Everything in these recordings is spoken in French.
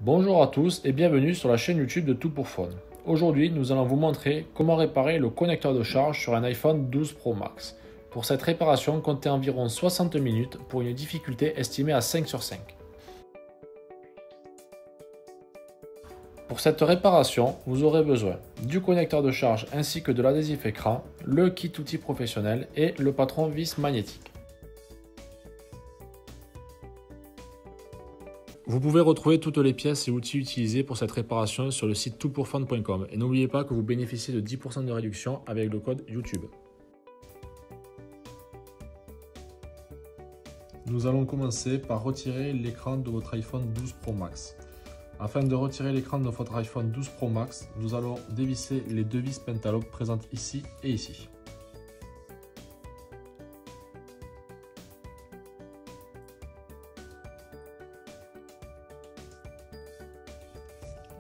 Bonjour à tous et bienvenue sur la chaîne YouTube de Tout pour Phone. Aujourd'hui, nous allons vous montrer comment réparer le connecteur de charge sur un iPhone 12 Pro Max. Pour cette réparation, comptez environ 60 minutes pour une difficulté estimée à 5 sur 5. Pour cette réparation, vous aurez besoin du connecteur de charge ainsi que de l'adhésif écran, le kit outil professionnel et le patron vis magnétique. Vous pouvez retrouver toutes les pièces et outils utilisés pour cette réparation sur le site toutpourphone.com et n'oubliez pas que vous bénéficiez de 10% de réduction avec le code YouTube. Nous allons commencer par retirer l'écran de votre iPhone 12 Pro Max. Afin de retirer l'écran de votre iPhone 12 Pro Max, nous allons dévisser les deux vis Pentalock présentes ici et ici.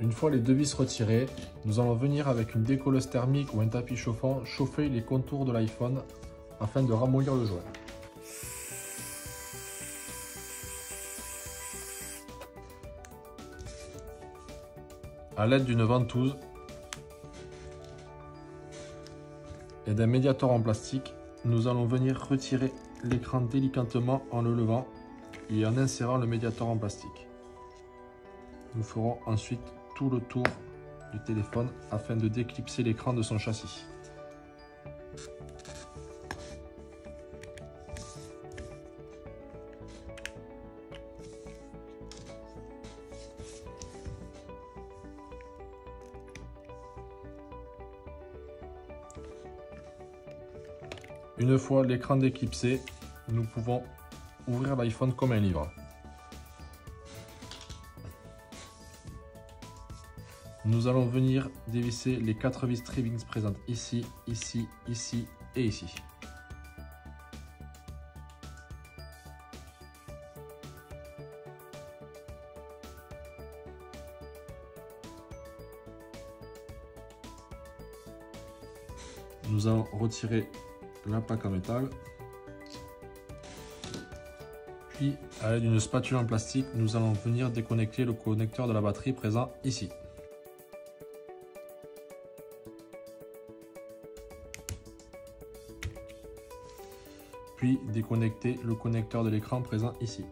Une fois les deux vis retirées, nous allons venir avec une décolleuse thermique ou un tapis chauffant chauffer les contours de l'iPhone afin de ramollir le joint. A l'aide d'une ventouse et d'un médiator en plastique, nous allons venir retirer l'écran délicatement en le levant et en insérant le médiator en plastique. Nous ferons ensuite tout le tour du téléphone afin de déclipser l'écran de son châssis. Une fois l'écran déclipsé, nous pouvons ouvrir l'iPhone comme un livre. Nous allons venir dévisser les 4 vis Trivings présentes ici, ici, ici et ici. Nous allons retirer la plaque en métal. Puis, à l'aide d'une spatule en plastique, nous allons venir déconnecter le connecteur de la batterie présent ici. Puis déconnecter le connecteur de l'écran présent ici.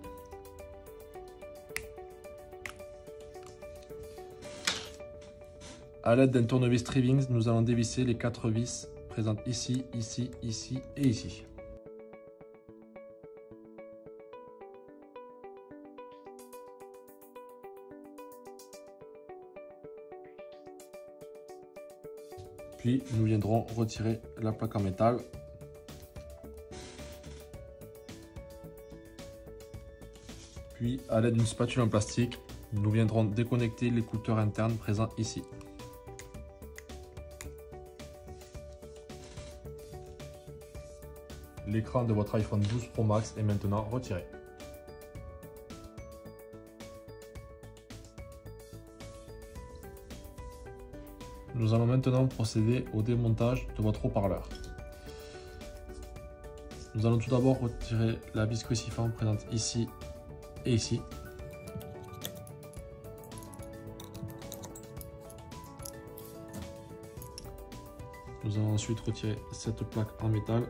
A l'aide d'un tournevis Trivings, nous allons dévisser les 4 vis présentes ici, ici, ici et ici. Puis nous viendrons retirer la plaque en métal. Puis, à l'aide d'une spatule en plastique, nous viendrons déconnecter l'écouteur interne présent ici. L'écran de votre iPhone 12 Pro Max est maintenant retiré. Nous allons maintenant procéder au démontage de votre haut-parleur. Nous allons tout d'abord retirer la vis cruciforme présente ici et ici. Nous allons ensuite retirer cette plaque en métal.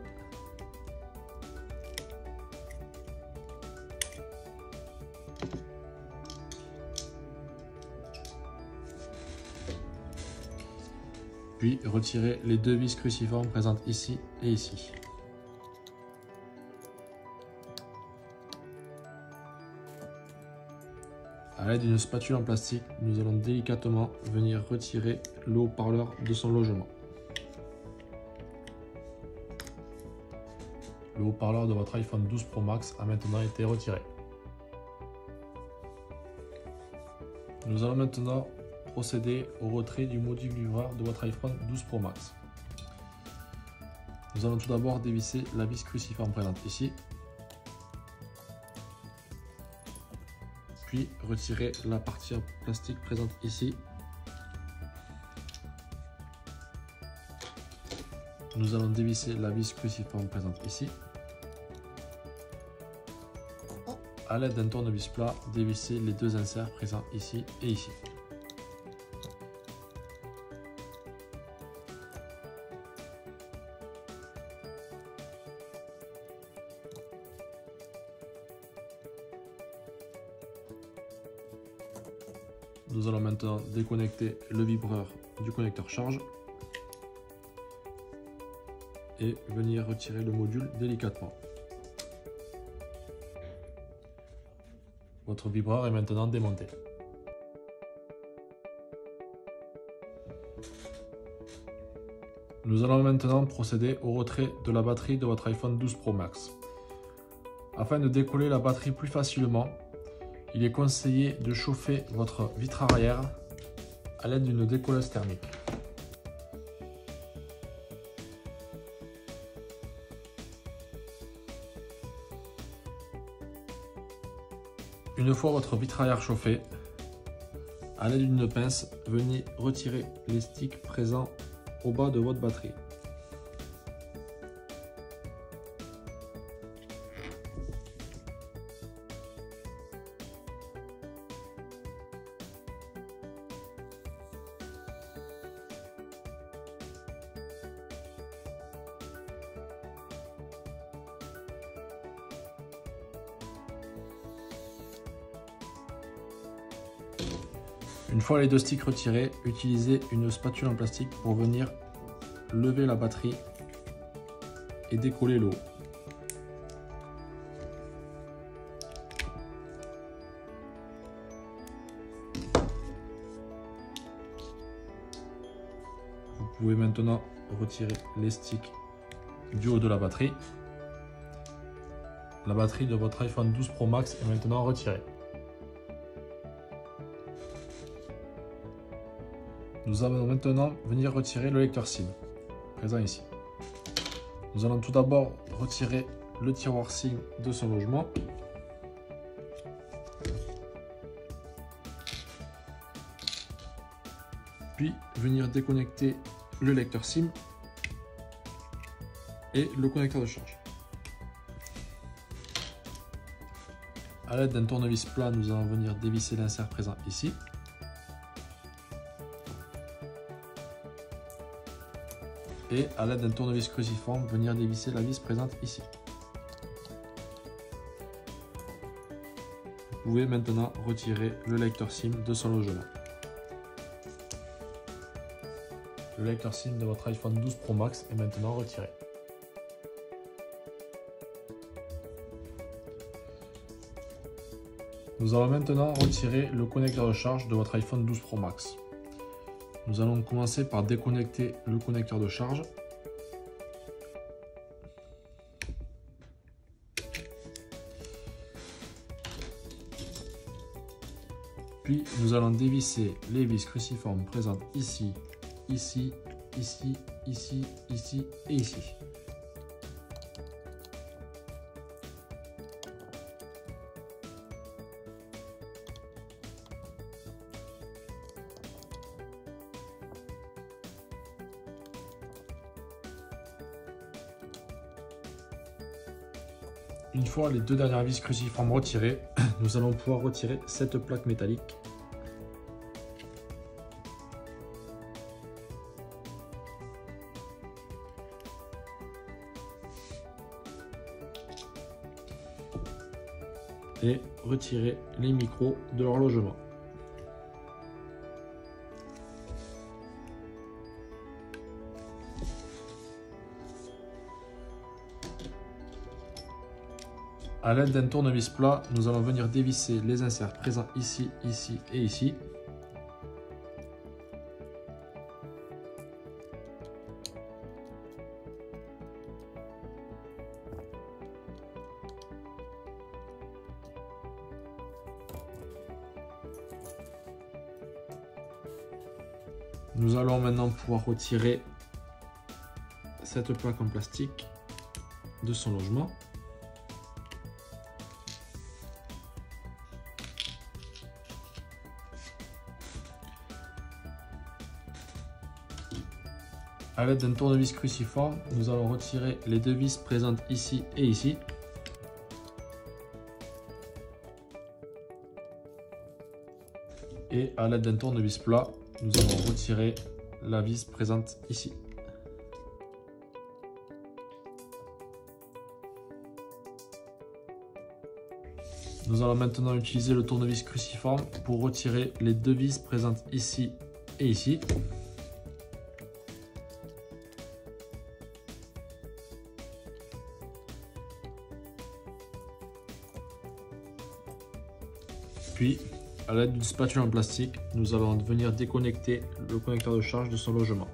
Puis retirer les deux vis cruciformes présentes ici et ici. A l'aide d'une spatule en plastique, nous allons délicatement venir retirer le haut-parleur de son logement. Le haut-parleur de votre iPhone 12 Pro Max a maintenant été retiré. Nous allons maintenant procéder au retrait du module vibreur de votre iPhone 12 Pro Max. Nous allons tout d'abord dévisser la vis cruciforme présente ici. Puis retirer la partie en plastique présente ici. Nous allons dévisser la vis cruciforme présente ici. à l'aide d'un tournevis plat, dévisser les deux inserts présents ici et ici. Nous allons maintenant déconnecter le vibreur du connecteur charge et venir retirer le module délicatement. Votre vibreur est maintenant démonté. Nous allons maintenant procéder au retrait de la batterie de votre iPhone 12 Pro Max. Afin de décoller la batterie plus facilement, il est conseillé de chauffer votre vitre arrière à l'aide d'une décolleuse thermique. Une fois votre vitre arrière chauffée, à l'aide d'une pince, venez retirer les sticks présents au bas de votre batterie. Une fois les deux sticks retirés, utilisez une spatule en plastique pour venir lever la batterie et décoller le haut. Vous pouvez maintenant retirer les sticks du haut de la batterie. La batterie de votre iPhone 12 Pro Max est maintenant retirée. Nous allons maintenant venir retirer le lecteur SIM, présent ici. Nous allons tout d'abord retirer le tiroir SIM de son logement. Puis venir déconnecter le lecteur SIM et le connecteur de charge. À l'aide d'un tournevis plat, nous allons venir dévisser l'insert présent ici. Et à l'aide d'un tournevis cruciforme, venir dévisser la vis présente ici. Vous pouvez maintenant retirer le lecteur SIM de son logement. Le lecteur SIM de votre iPhone 12 Pro Max est maintenant retiré. Nous allons maintenant retirer le connecteur de charge de votre iPhone 12 Pro Max. Nous allons commencer par déconnecter le connecteur de charge. Puis nous allons dévisser les vis cruciformes présentes ici, ici, ici, ici, ici et ici. Une fois les deux dernières vis cruciformes retirées, nous allons pouvoir retirer cette plaque métallique. Et retirer les micros de leur logement. A l'aide d'un tournevis plat, nous allons venir dévisser les inserts présents ici, ici et ici. Nous allons maintenant pouvoir retirer cette plaque en plastique de son logement. A l'aide d'un tournevis cruciforme, nous allons retirer les deux vis présentes ici et ici. Et à l'aide d'un tournevis plat, nous allons retirer la vis présente ici. Nous allons maintenant utiliser le tournevis cruciforme pour retirer les deux vis présentes ici et ici. Puis, à l'aide d'une spatule en plastique, nous allons venir déconnecter le connecteur de charge de son logement.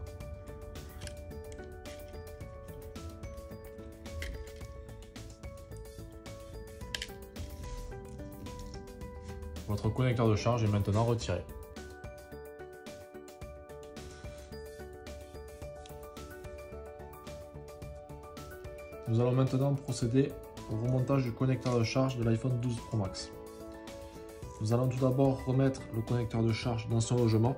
Votre connecteur de charge est maintenant retiré. Nous allons maintenant procéder au remontage du connecteur de charge de l'iPhone 12 Pro Max. Nous allons tout d'abord remettre le connecteur de charge dans son logement.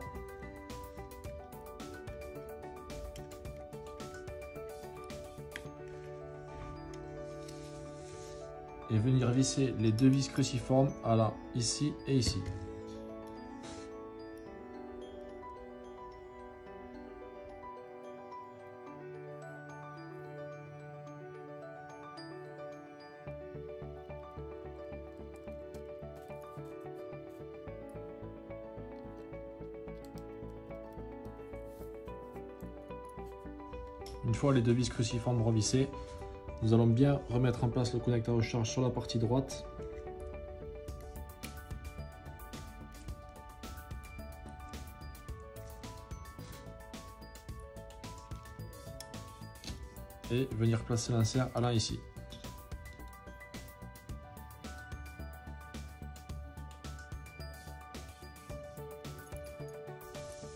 Et venir visser les deux vis cruciformes allant ici et ici. Une fois les deux vis cruciformes revissées, nous allons bien remettre en place le connecteur de charge sur la partie droite. Et venir placer l'insert allant ici.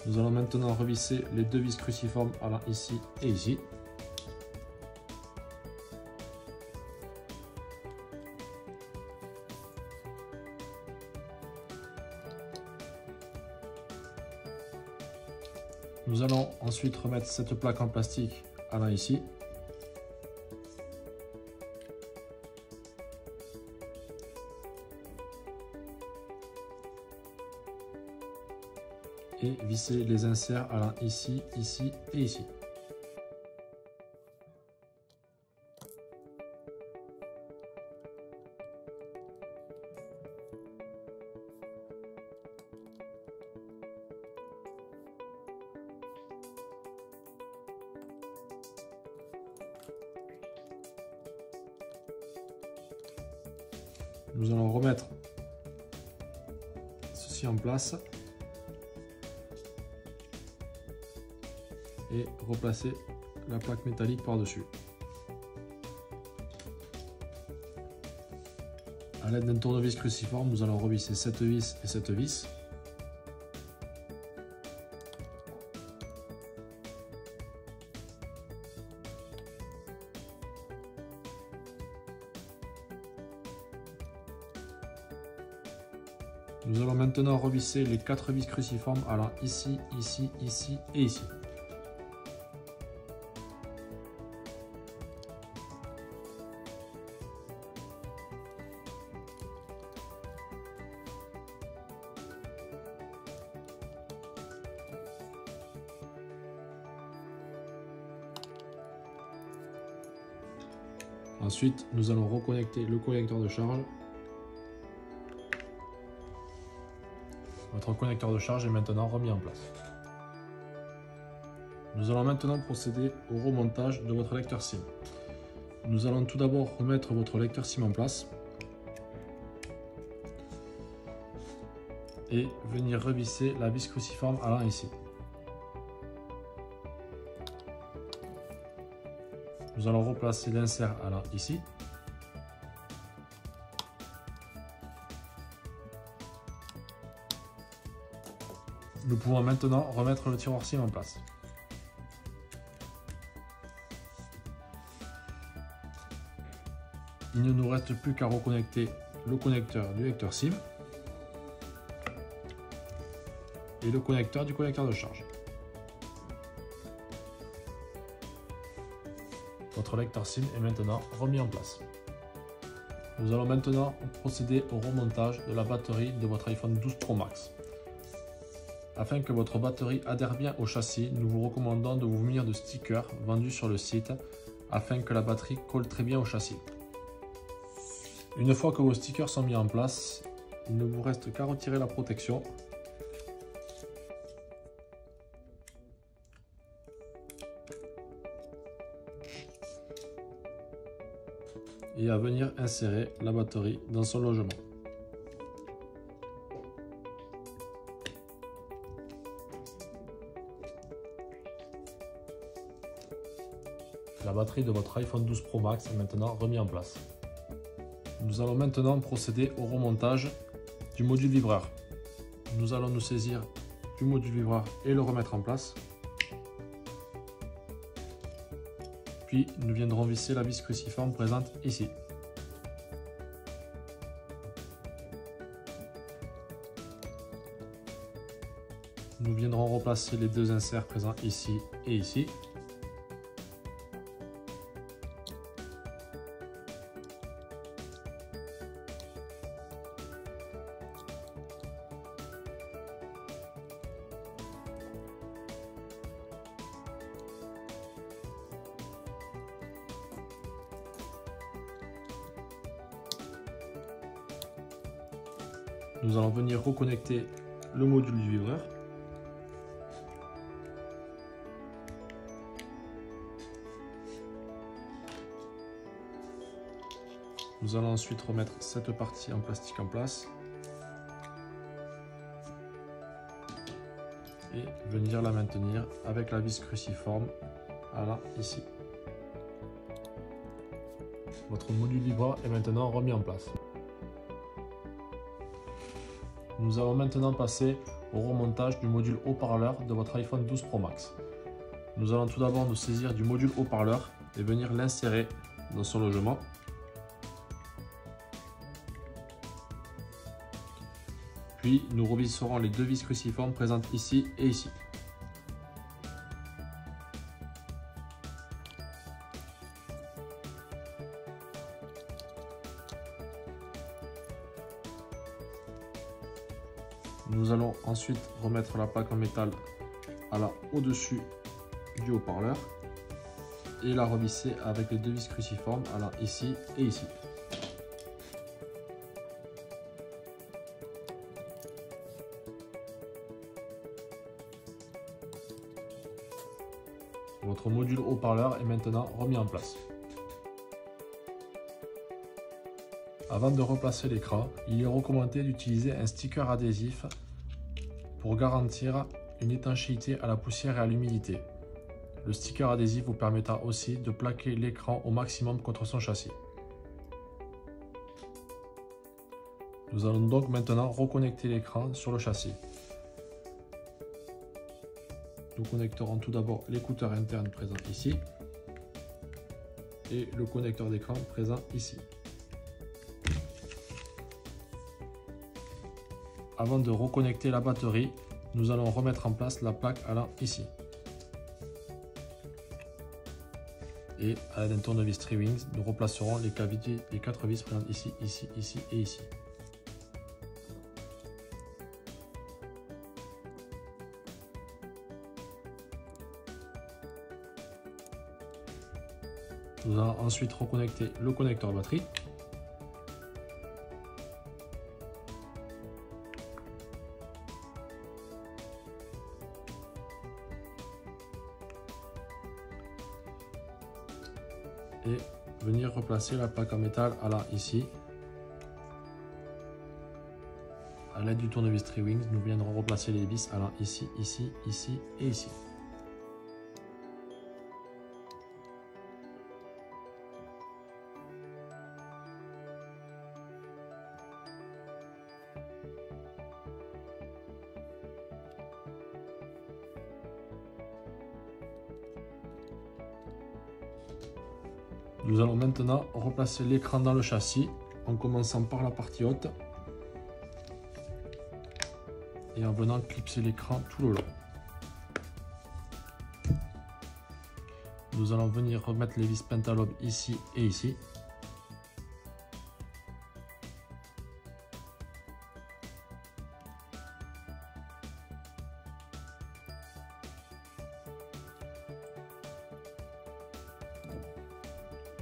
Nous allons maintenant revisser les deux vis cruciformes allant ici et ici. Nous allons ensuite remettre cette plaque en plastique allant ici. Et visser les inserts allant ici, ici et ici. Nous allons remettre ceci en place et replacer la plaque métallique par-dessus. À l'aide d'un tournevis cruciforme, nous allons revisser cette vis et cette vis. Nous allons maintenant revisser les 4 vis cruciformes allant ici, ici, ici et ici. Ensuite, nous allons reconnecter le connecteur de charge. Votre connecteur de charge est maintenant remis en place. Nous allons maintenant procéder au remontage de votre lecteur SIM. Nous allons tout d'abord remettre votre lecteur SIM en place et venir revisser la vis cruciforme allant ici. Nous allons replacer l'insert allant ici. Nous pouvons maintenant remettre le tiroir SIM en place. Il ne nous reste plus qu'à reconnecter le connecteur du lecteur SIM et le connecteur du connecteur de charge. Votre lecteur SIM est maintenant remis en place. Nous allons maintenant procéder au remontage de la batterie de votre iPhone 12 Pro Max. Afin que votre batterie adhère bien au châssis, nous vous recommandons de vous munir de stickers vendus sur le site afin que la batterie colle très bien au châssis. Une fois que vos stickers sont mis en place, il ne vous reste qu'à retirer la protection. Et à venir insérer la batterie dans son logement. La batterie de votre iPhone 12 Pro Max est maintenant remise en place. Nous allons maintenant procéder au remontage du module vibreur. Nous allons nous saisir du module vibreur et le remettre en place. Puis nous viendrons visser la vis cruciforme présente ici. Nous viendrons replacer les deux inserts présents ici et ici. Nous allons venir reconnecter le module du vibreur. Nous allons ensuite remettre cette partie en plastique en place et venir la maintenir avec la vis cruciforme ici. Votre module vibreur est maintenant remis en place. Nous allons maintenant passer au remontage du module haut-parleur de votre iPhone 12 Pro Max. Nous allons tout d'abord nous saisir du module haut-parleur et venir l'insérer dans son logement. Puis nous revisserons les deux vis cruciformes présentes ici et ici. Nous allons ensuite remettre la plaque en métal au-dessus du haut-parleur et la revisser avec les deux vis cruciformes ici et ici. Votre module haut-parleur est maintenant remis en place. Avant de replacer l'écran, il est recommandé d'utiliser un sticker adhésif pour garantir une étanchéité à la poussière et à l'humidité. Le sticker adhésif vous permettra aussi de plaquer l'écran au maximum contre son châssis. Nous allons donc maintenant reconnecter l'écran sur le châssis. Nous connecterons tout d'abord l'écouteur interne présent ici et le connecteur d'écran présent ici. Avant de reconnecter la batterie, nous allons remettre en place la plaque ici. Et à l'aide d'un tournevis Tri-Wings, nous replacerons les 4 vis présentes ici, ici, ici et ici. Nous allons ensuite reconnecter le connecteur batterie. Et venir replacer la plaque en métal ici. À l'aide du tournevis Tri-Wings, nous viendrons replacer les vis ici, ici, ici et ici. Nous allons maintenant replacer l'écran dans le châssis en commençant par la partie haute et en venant clipser l'écran tout le long. Nous allons venir remettre les vis pentalobes ici et ici.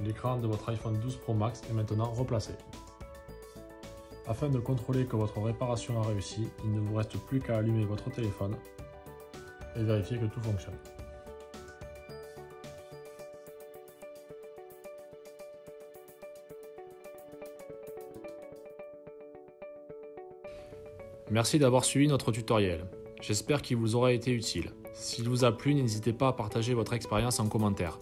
L'écran de votre iPhone 12 Pro Max est maintenant replacé. Afin de contrôler que votre réparation a réussi, il ne vous reste plus qu'à allumer votre téléphone et vérifier que tout fonctionne. Merci d'avoir suivi notre tutoriel. J'espère qu'il vous aura été utile. S'il vous a plu, n'hésitez pas à partager votre expérience en commentaire.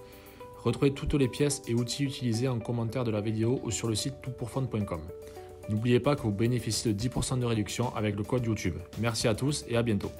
Retrouvez toutes les pièces et outils utilisés en commentaire de la vidéo ou sur le site toutpourfun.com. N'oubliez pas que vous bénéficiez de 10% de réduction avec le code YouTube. Merci à tous et à bientôt.